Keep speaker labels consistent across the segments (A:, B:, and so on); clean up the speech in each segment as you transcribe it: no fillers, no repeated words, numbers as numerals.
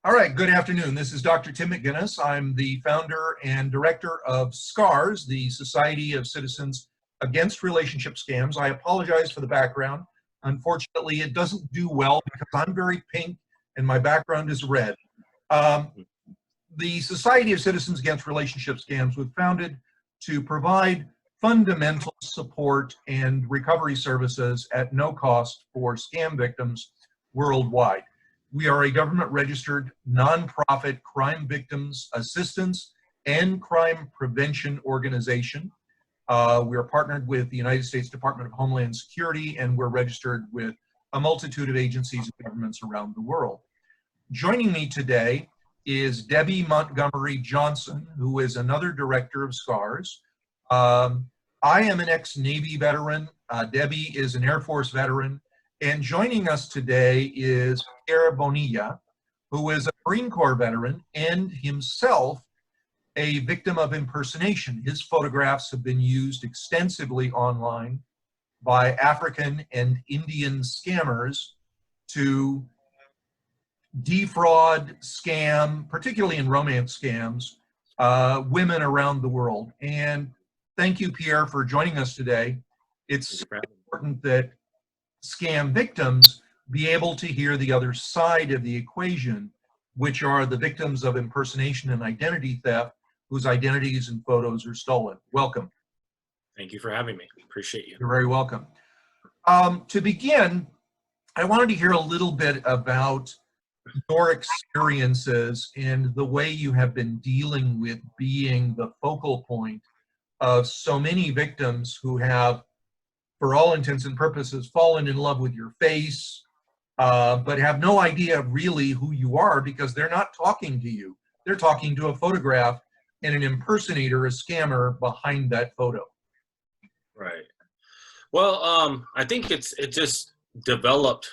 A: All right, good afternoon. This is Dr. Tim McGuinness. I'm the founder and director of SCARS, the Society of Citizens Against Relationship Scams. I apologize for the background. Unfortunately, it doesn't do well because I'm very pink and my background is red. The Society of Citizens Against Relationship Scams was founded to provide fundamental support and recovery services at no cost for scam victims worldwide. We are a government-registered, nonprofit crime victims assistance and crime prevention organization. We are partnered with the United States Department of Homeland Security, and we're registered with a multitude of agencies and governments around the world. Joining me today is Debby Montgomery Johnson, who is another director of SCARS. I am an ex-Navy veteran. Debby is an Air Force veteran. And joining us today is Pierre Bonilla, who is a Marine Corps veteran and himself a victim of impersonation. His photographs have been used extensively online by African and Indian scammers to defraud, scam, particularly in romance scams, women around the world. And thank you, Pierre, for joining us today. It's important that scam victims be able to hear the other side of the equation, which are the victims of impersonation and identity theft, whose identities and photos are stolen. Welcome.
B: Thank you for having me. Appreciate you.
A: You're very welcome. To begin, I wanted to hear a little bit about your experiences and the way you have been dealing with being the focal point of so many victims who have, for all intents and purposes, fallen in love with your face, but have no idea really who you are because they're not talking to you. They're talking to a photograph and an impersonator, a scammer behind that photo.
B: Right. Well, I think it just developed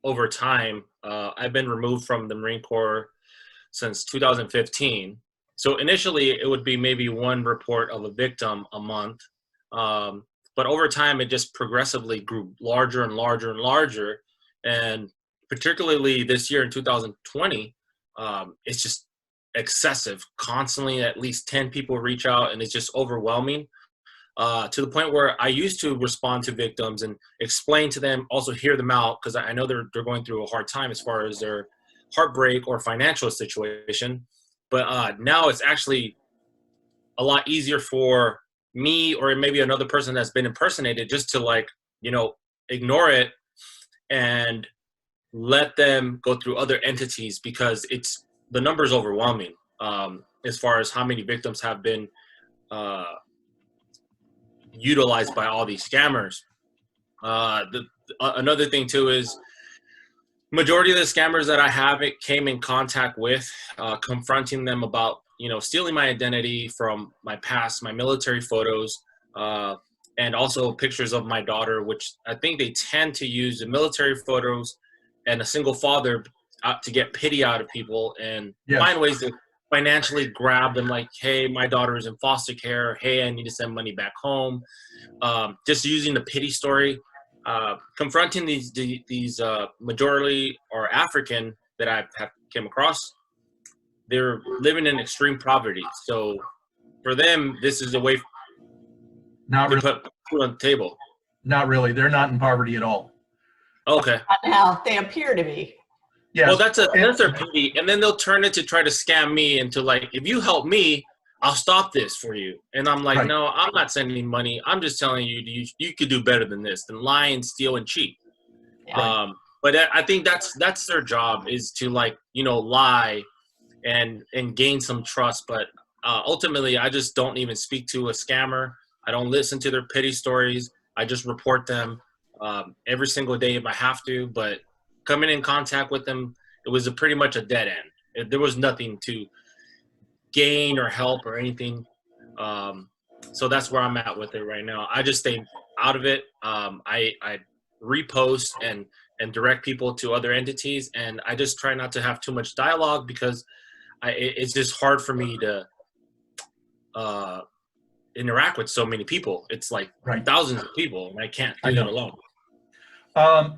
B: over time. I've been removed from the Marine Corps since 2015. So initially it would be maybe one report of a victim a month. But over time, it just progressively grew larger and larger and larger. And particularly this year in 2020, it's just excessive. Constantly, at least 10 people reach out, and it's just overwhelming to the point where I used to respond to victims and explain to them, also hear them out, because I know they're going through a hard time as far as their heartbreak or financial situation. But now it's actually a lot easier for me or maybe another person that's been impersonated just to ignore it and let them go through other entities, because the number is overwhelming as far as how many victims have been utilized by all these scammers. Another thing too is majority of the scammers that I came in contact with, confronting them about stealing my identity from my past, my military photos, and also pictures of my daughter, which I think they tend to use the military photos and a single father to get pity out of people and find ways to financially grab them, like, hey, my daughter is in foster care. Hey, I need to send money back home. Just using the pity story, confronting these majority or African that I have came across. They're living in extreme poverty. So for them, this is a way
A: Not
B: to
A: really.
B: put food on the table.
A: Not really. They're not in poverty at all.
B: Okay.
C: Now they appear to be.
A: Yes.
B: Well, that's their pity. And then they'll turn it to try to scam me into if you help me, I'll stop this for you. And I'm like, no, I'm not sending money. I'm just telling you, you could do better than this, than lie and steal and cheat.
C: Yeah.
B: But I think that's their job, is to lie and gain some trust. But ultimately, I just don't even speak to a scammer. I don't listen to their pity stories. I just report them every single day if I have to. But coming in contact with them, it was pretty much a dead end. There was nothing to gain or help or anything. So that's where I'm at with it right now. I just stay out of it. I repost and direct people to other entities, and I just try not to have too much dialogue, because it's just hard for me to interact with so many people. It's like thousands of people, and I can't do that alone.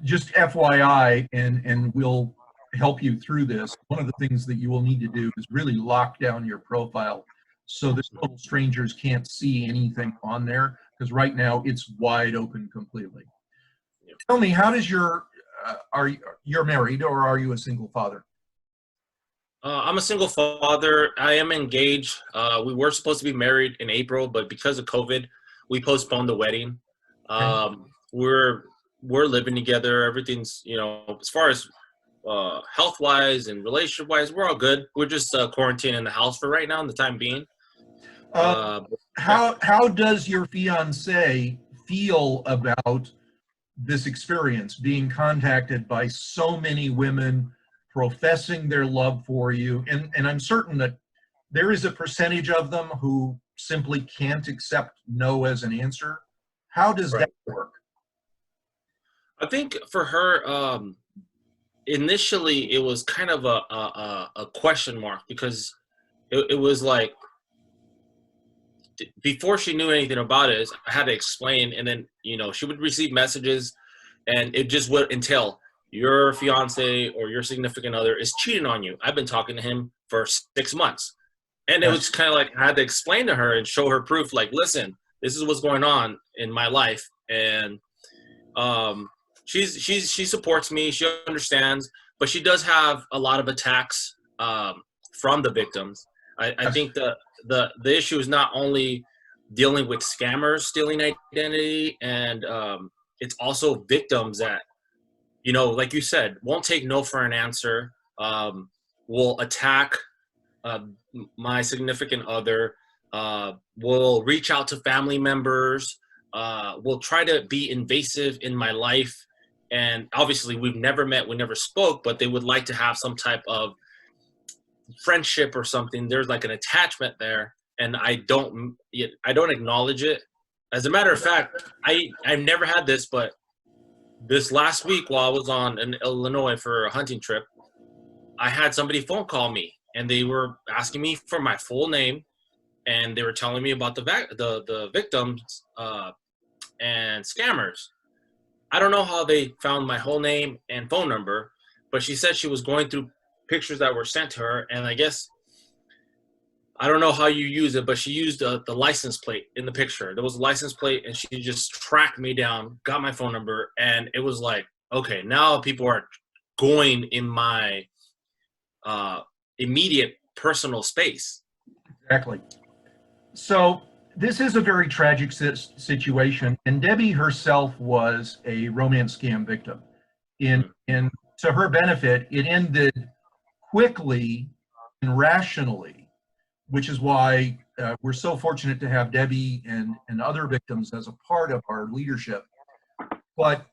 A: Just FYI, and we'll help you through this, one of the things that you will need to do is really lock down your profile so that total strangers can't see anything on there, because right now it's wide open completely.
B: Yeah.
A: Tell me, how does you're married, or are you a single father?
B: I'm a single father. I am engaged. We were supposed to be married in April, but because of COVID, we postponed the wedding. We're living together. Everything's, as far as health-wise and relationship-wise, we're all good. We're just quarantining in the house for right now, in the time being.
A: How does your fiance feel about this experience, being contacted by so many women professing their love for you? And I'm certain that there is a percentage of them who simply can't accept no as an answer. How does that work?
B: I think for her, initially it was kind of a question mark, because it was like, before she knew anything about it, I had to explain, and then she would receive messages, and it just would entail your fiance or your significant other is cheating on you. I've been talking to him for 6 months, and it was kind of like I had to explain to her and show her proof. Like, listen, this is what's going on in my life, and she supports me. She understands, but she does have a lot of attacks from the victims. I think the issue is not only dealing with scammers stealing identity, and it's also victims that, like you said, won't take no for an answer, will attack my significant other, will reach out to family members, will try to be invasive in my life. And obviously we've never met, we never spoke, but they would like to have some type of friendship or something. There's like an attachment there, and I don't acknowledge it. As a matter of fact, I've never had this, but this last week while I was in Illinois for a hunting trip, I had somebody phone call me, and they were asking me for my full name, and they were telling me about the victims and scammers. I don't know how they found my whole name and phone number, but she said she was going through pictures that were sent to her, and I guess, I don't know how you use it, but she used the license plate in the picture. There was a license plate, and she just tracked me down, got my phone number, and it was like, okay, now people are going in my immediate personal space.
A: Exactly. So this is a very tragic situation, and Debbie herself was a romance scam victim. And to her benefit, it ended quickly and rationally, which is why we're so fortunate to have Debbie and other victims as a part of our leadership. But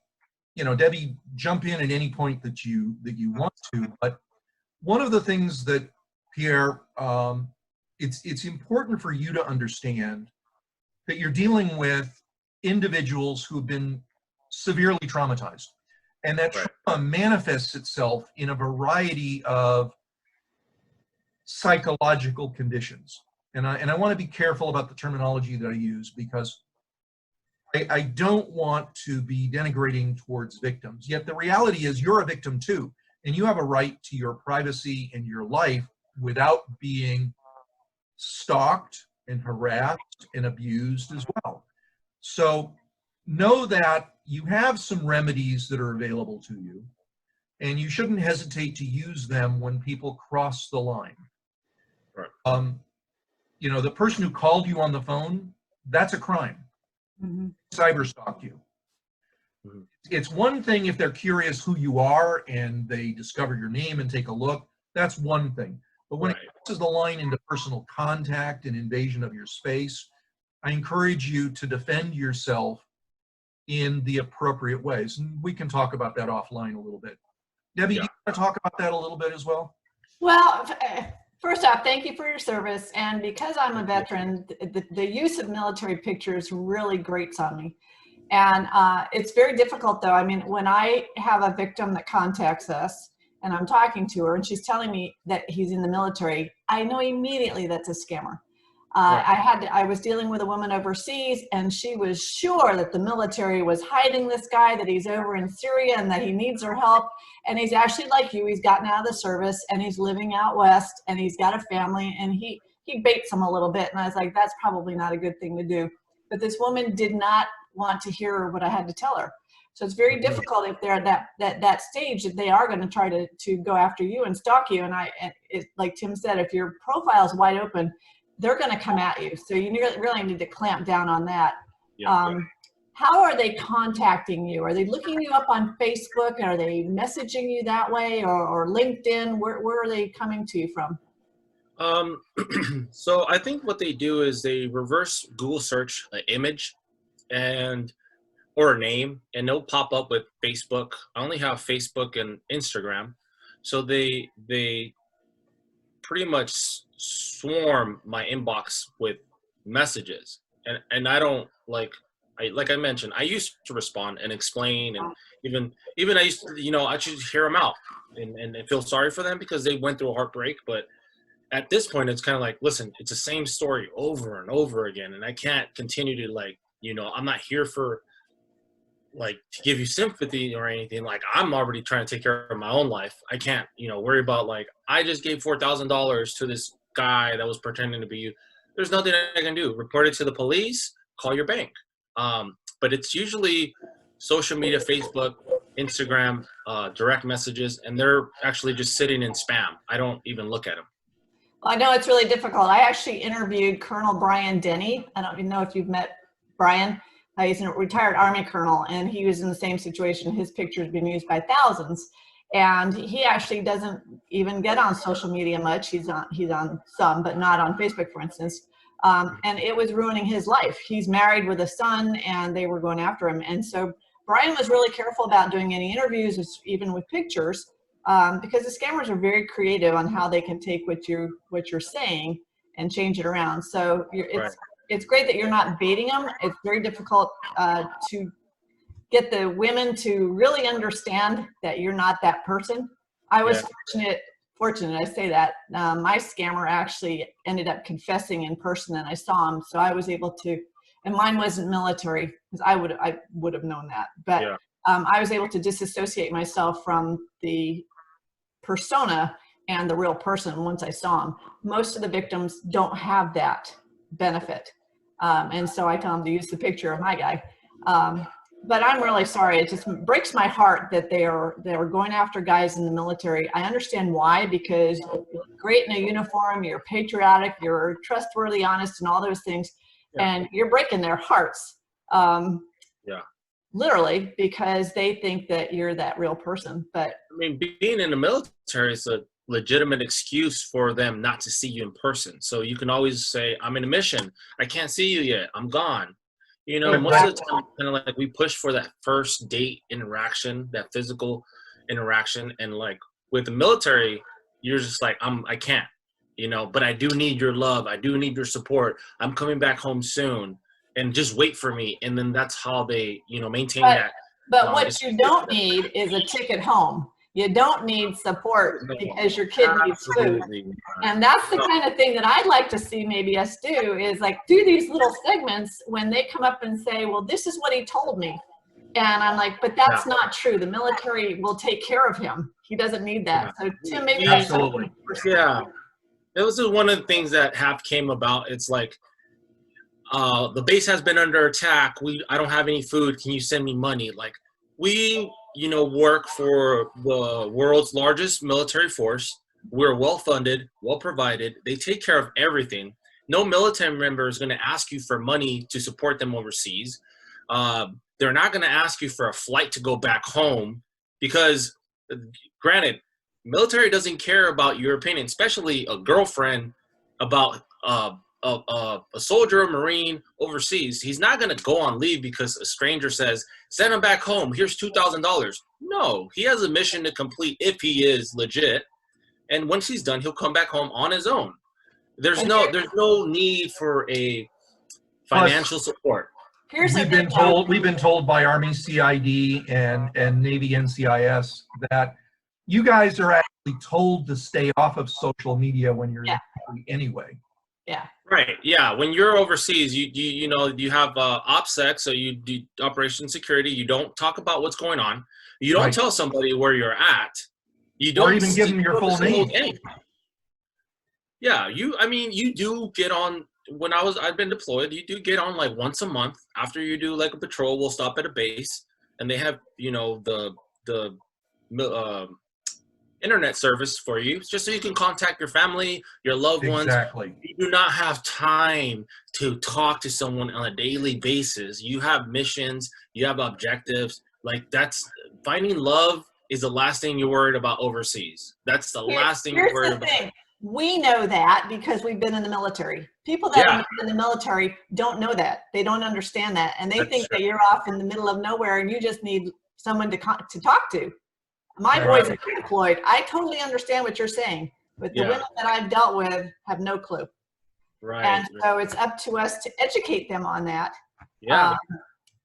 A: Debbie, jump in at any point that you want to. But one of the things that, Pierre, it's important for you to understand that you're dealing with individuals who have been severely traumatized, and that trauma manifests itself in a variety of psychological conditions. And I want to be careful about the terminology that I use, because I don't want to be denigrating towards victims. Yet the reality is you're a victim too, and you have a right to your privacy and your life without being stalked and harassed and abused as well. So know that you have some remedies that are available to you, and you shouldn't hesitate to use them when people cross the line. Right. The person who called you on the phone, that's a crime. Cyber stalked you. It's one thing if they're curious who you are and they discover your name and take a look, that's one thing. But when it crosses the line into personal contact and invasion of your space, I encourage you to defend yourself in the appropriate ways. And we can talk about that offline a little bit. Debbie, do you want to talk about that a little bit as well?
C: Well, first off, thank you for your service. And because I'm a veteran, the use of military pictures really grates on me. And it's very difficult, though. I mean, when I have a victim that contacts us and I'm talking to her and she's telling me that he's in the military, I know immediately that's a scammer. I was dealing with a woman overseas, and she was sure that the military was hiding this guy, that he's over in Syria and that he needs her help. And he's actually like you. He's gotten out of the service and he's living out west and he's got a family, and he baits them a little bit. And I was like, that's probably not a good thing to do. But this woman did not want to hear what I had to tell her. So it's very difficult if they're at that stage that they are going to try to go after you and stalk you. And like Tim said, if your profile is wide open, they're going to come at you. So you really need to clamp down on that. How are they contacting you? Are they looking you up on Facebook? Are they messaging you that way, or LinkedIn? Where are they coming to you from?
B: So I think what they do is they reverse Google search an image or a name, and they'll pop up with Facebook. I only have Facebook and Instagram. So they pretty much swarm my inbox with messages, and I don't like I mentioned, I used to respond and explain, and even I used to, I just hear them out and feel sorry for them because they went through a heartbreak. But at this point, it's kind of like, listen, it's the same story over and over again, and I can't continue to I'm not here for to give you sympathy or anything. Like, I'm already trying to take care of my own life. I can't, worry about I just gave $4,000 to this guy that was pretending to be you. There's nothing I can do. Report it to the police, call your bank. But it's usually social media, Facebook, Instagram, direct messages, and they're actually just sitting in spam. I don't even look at them.
C: Well, I know it's really difficult. I actually interviewed Colonel Brian Denny. I don't even know if you've met Brian. He's a retired Army colonel, and he was in the same situation. His picture has been used by thousands, and he actually doesn't even get on social media much. He's on some, but not on Facebook, for instance. And it was ruining his life. He's married with a son, and they were going after him. And so Brian was really careful about doing any interviews, even with pictures, because the scammers are very creative on how they can take what you're saying and change it around. So it's great that you're not baiting them. It's very difficult to get the women to really understand that you're not that person. I was fortunate, I say that. My scammer actually ended up confessing in person, and I saw him, so I was able to, and mine wasn't military, because I would have known that. But I was able to disassociate myself from the persona and the real person once I saw him. Most of the victims don't have that benefit. And so I tell them to use the picture of my guy. But I'm really sorry. It just breaks my heart that they are going after guys in the military. I understand why, because you look great in a uniform, you're patriotic, you're trustworthy, honest, and all those things. And you're breaking their hearts. Literally, because they think that you're that real person. But
B: I mean, being in the military is a legitimate excuse for them not to see you in person. So you can always say, I'm in a mission. I can't see you yet. I'm gone. Most of the time, kind of we push for that first date interaction, that physical interaction. And with the military, you're just like, I can't, but I do need your love. I do need your support. I'm coming back home soon, and just wait for me. And then that's how they, maintain that.
C: But what you don't need is a ticket home. You don't need support because your kid needs food. And that's the kind of thing that I'd like to see maybe us do, is do these little segments when they come up and say, well, this is what he told me. And I'm like, but that's not true. The military will take care of him. He doesn't need that. So Tim, maybe
A: absolutely.
B: It was one of the things that came about. It's the base has been under attack. I don't have any food. Can you send me money? We work for the world's largest military force. We're well-funded, well-provided. They take care of everything. No military member is going to ask you for money to support them overseas. They're not going to ask you for a flight to go back home because, granted, military doesn't care about your opinion, especially a girlfriend about a soldier or Marine overseas. He's not going to go on leave because a stranger says, send him back home. Here's $2,000. No, he has a mission to complete if he is legit. And once he's done, he'll come back home on his own. There's no need for a financial support.
A: We've been told by Army CID and Navy NCIS that you guys are actually told to stay off of social media when you're in the Army anyway.
C: Yeah.
B: Right. Yeah. When you're overseas, you know, you have OPSEC, so you do operation security. You don't talk about what's going on. You don't
A: Right.
B: tell somebody where you're at. You
A: Or
B: don't
A: even give them your full
B: the whole
A: name.
B: game. Yeah. I mean, you do get on. When I've been deployed, you do get on like once a month after you do like a patrol. We'll stop at a base, and they have, you know, the internet service for you, just so you can contact your family, your loved ones.
A: Exactly.
B: You do not have time to talk to someone on a daily basis. You have missions, you have objectives. Like, that's finding love is the last thing you're worried about overseas. That's the last thing you're
C: Here's
B: worried
C: the
B: about.
C: thing. We know that because we've been in the military. People that are
B: Yeah,
C: not in the military don't know that. They don't understand that. And they
B: that's
C: think
B: true.
C: that you're off in the middle of nowhere and you just need someone to talk to. My
A: Right.
C: boys are deployed. I totally understand what you're saying, but the
B: Yeah.
C: women that I've dealt with have no clue.
B: Right.
C: And so it's up to us to educate them on that.
B: Yeah.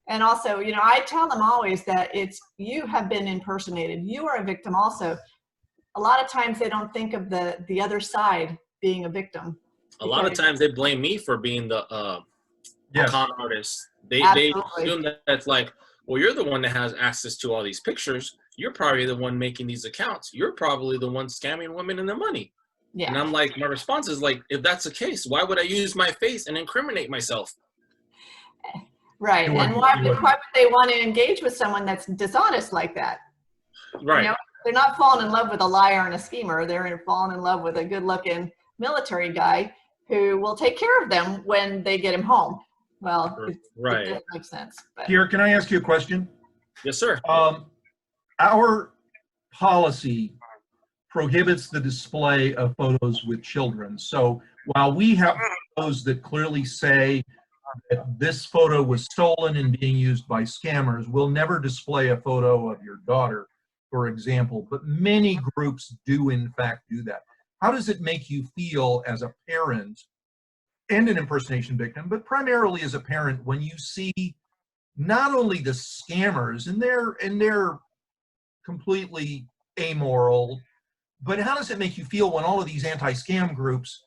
C: And also, you know, I tell them always that you have been impersonated. You are a victim also. A lot of times they don't think of the other side being a victim.
B: A lot of times they blame me for being the
A: Yes.
B: con artist. They
C: Absolutely.
B: assume that it's like, well, you're the one that has access to all these pictures. You're probably the one making these accounts. You're probably the one scamming women and their money.
C: Yeah.
B: And I'm like, my response is like, if that's the case, why would I use my face and incriminate myself?
C: Right. And why would they want to engage with someone that's dishonest like that?
B: Right.
C: You know, they're not falling in love with a liar and a schemer. They're falling in love with a good-looking military guy who will take care of them when they get him home. Well, it doesn't make sense. But.
A: Pierre, can I ask you a question?
B: Yes, sir.
A: Our policy prohibits the display of photos with children. So while we have photos that clearly say that this photo was stolen and being used by scammers, we'll never display a photo of your daughter, for example. But many groups do, in fact, do that. How does it make you feel as a parent and an impersonation victim, but primarily as a parent, when you see not only the scammers, and they're completely amoral, but how does it make you feel when all of these anti-scam groups,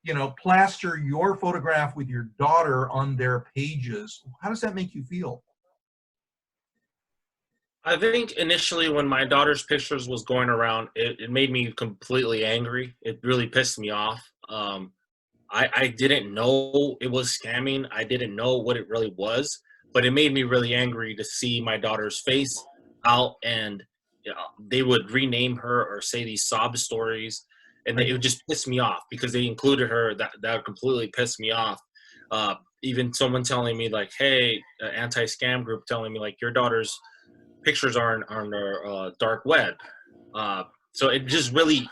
A: you know, plaster your photograph with your daughter on their pages? How does that make you feel?
B: I think initially when my daughter's pictures was going around, it made me completely angry. It really pissed me off. I didn't know it was scamming. I didn't know what it really was, but it made me really angry to see my daughter's face out, and you know, they would rename her or say these sob stories, and it would just piss me off because they included her. That completely pissed me off. Even someone telling me like, hey, anti-scam group telling me like, your daughter's pictures are on their dark web. So it just really,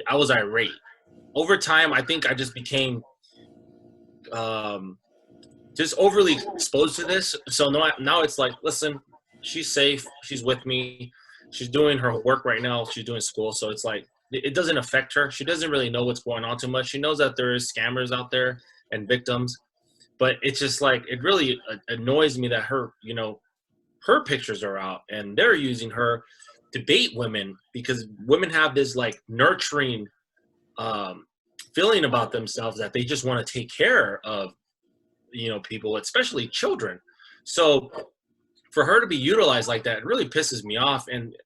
B: I was irate. Over time, I think I just became just overly exposed to this. So now it's like, listen, she's safe. She's with me. She's doing her work right now. She's doing school. So it's like, it doesn't affect her. She doesn't really know what's going on too much. She knows that there is scammers out there and victims. But it's just like, it really annoys me that her, you know, her pictures are out and they're using her to bait women, because women have this like nurturing feeling about themselves that they just want to take care of, you know, people, especially children. So for her to be utilized like that, it really pisses me off. And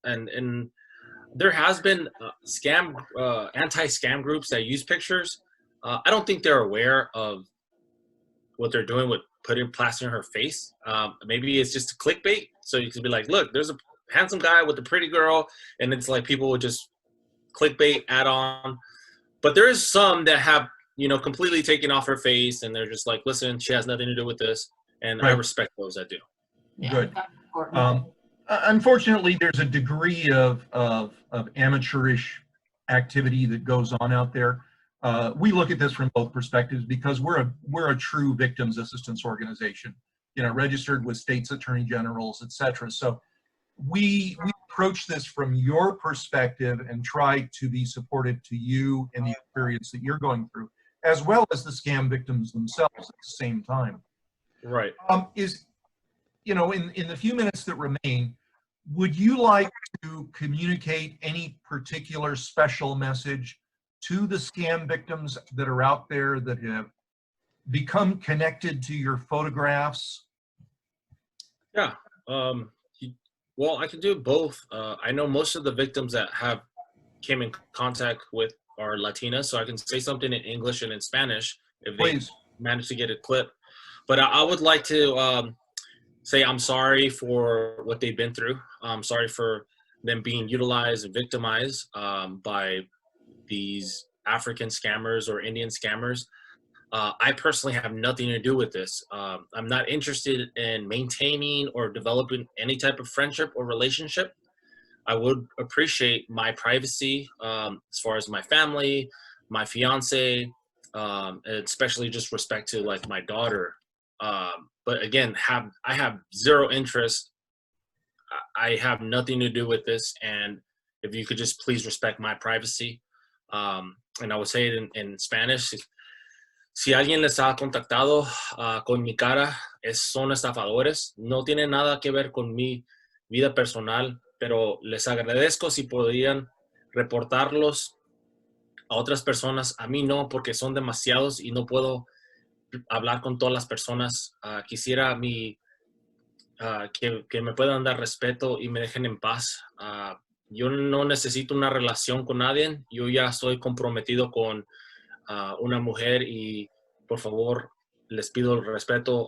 B: there has been anti-scam groups that use pictures. I don't think they're aware of what they're doing with plastering her face. Maybe it's just a clickbait. So you could be like, look, there's a handsome guy with a pretty girl, and it's like people would just clickbait add on. But there is some that have, you know, completely taken off her face, and they're just like, listen, she has nothing to do with this. And I respect those that do.
C: Yeah,
A: good.
C: that's important.
A: Unfortunately, there's a degree of amateurish activity that goes on out there. We look at this from both perspectives because we're a true victims assistance organization, you know, registered with states attorney generals, etc. So we approach this from your perspective and try to be supportive to you in the experience that you're going through, as well as the scam victims themselves at the same time.
B: Right.
A: You know, in the few minutes that remain, would you like to communicate any particular special message to the scam victims that are out there that have become connected to your photographs?
B: Yeah. Well, I can do both. I know most of the victims that have came in contact with are Latinas, so I can say something in English and in Spanish if they
A: Please.
B: manage to get a clip. But I would like to say I'm sorry for what they've been through. I'm sorry for them being utilized and victimized by these African scammers or Indian scammers. I personally have nothing to do with this. I'm not interested in maintaining or developing any type of friendship or relationship. I would appreciate my privacy as far as my family, my fiance, and especially just respect to like my daughter. But again, I have zero interest. I have nothing to do with this, and if you could just please respect my privacy. And I would say it in Spanish. Si alguien les ha contactado con mi cara, son estafadores. No tiene nada que ver con mi vida personal, pero les agradezco si podrían reportarlos a otras personas. A mí no, porque son demasiados y no puedo hablar con todas las personas. Quisiera que me puedan dar respeto y me dejen en paz. Yo no necesito una relación con nadie. Yo ya estoy comprometido con una mujer y por favor les pido el respeto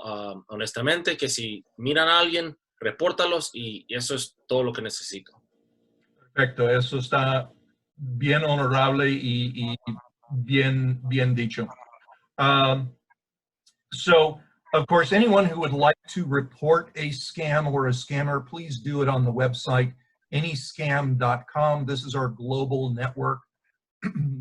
B: honestamente, que si miran a alguien, repórtalos y eso es todo lo que necesito.
A: Perfecto, eso está bien honorable y bien dicho. So, of course, anyone who would like to report a scam or a scammer, please do it on the website, AntiScam.com. This is our global network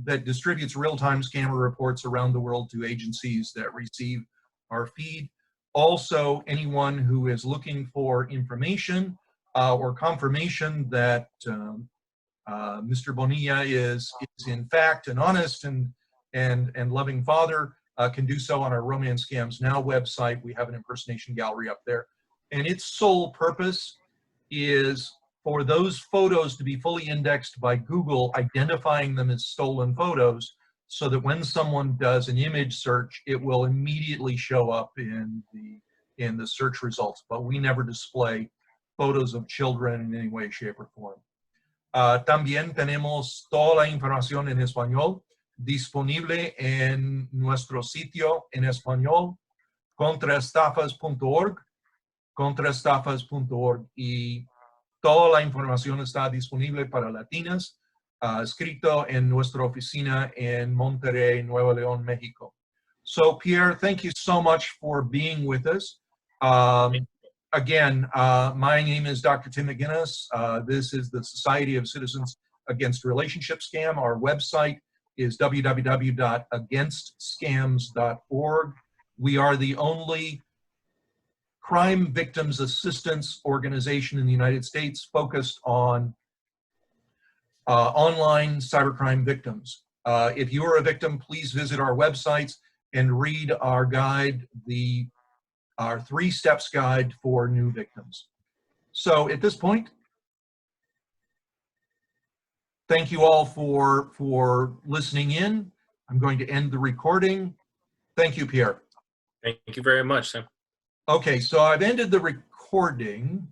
A: that distributes real-time scammer reports around the world to agencies that receive our feed. Also, anyone who is looking for information or confirmation that Mr. Bonilla is in fact an honest and loving father can do so on our Romance Scams Now website. We have an impersonation gallery up there. And its sole purpose is for those photos to be fully indexed by Google, identifying them as stolen photos, so that when someone does an image search, it will immediately show up in the search results. But we never display photos of children in any way, shape, or form. También tenemos toda la información en español disponible en nuestro sitio en español, contraestafas.org, y toda la información está disponible para latinas, escrito en nuestra oficina en Monterrey, Nuevo León, México. So, Pierre, thank you so much for being with us. Again, my name is Dr. Tim McGuinness. This is the Society of Citizens Against Relationship Scam. Our website is www.againstscams.org. We are the only crime victims assistance organization in the United States focused on online cybercrime victims. If you are a victim, please visit our websites and read our guide, our 3 steps guide for new victims. So at this point, thank you all for listening in. I'm going to end the recording. Thank you, Pierre.
B: Thank you very much, Sam.
A: Okay, so I've ended the recording.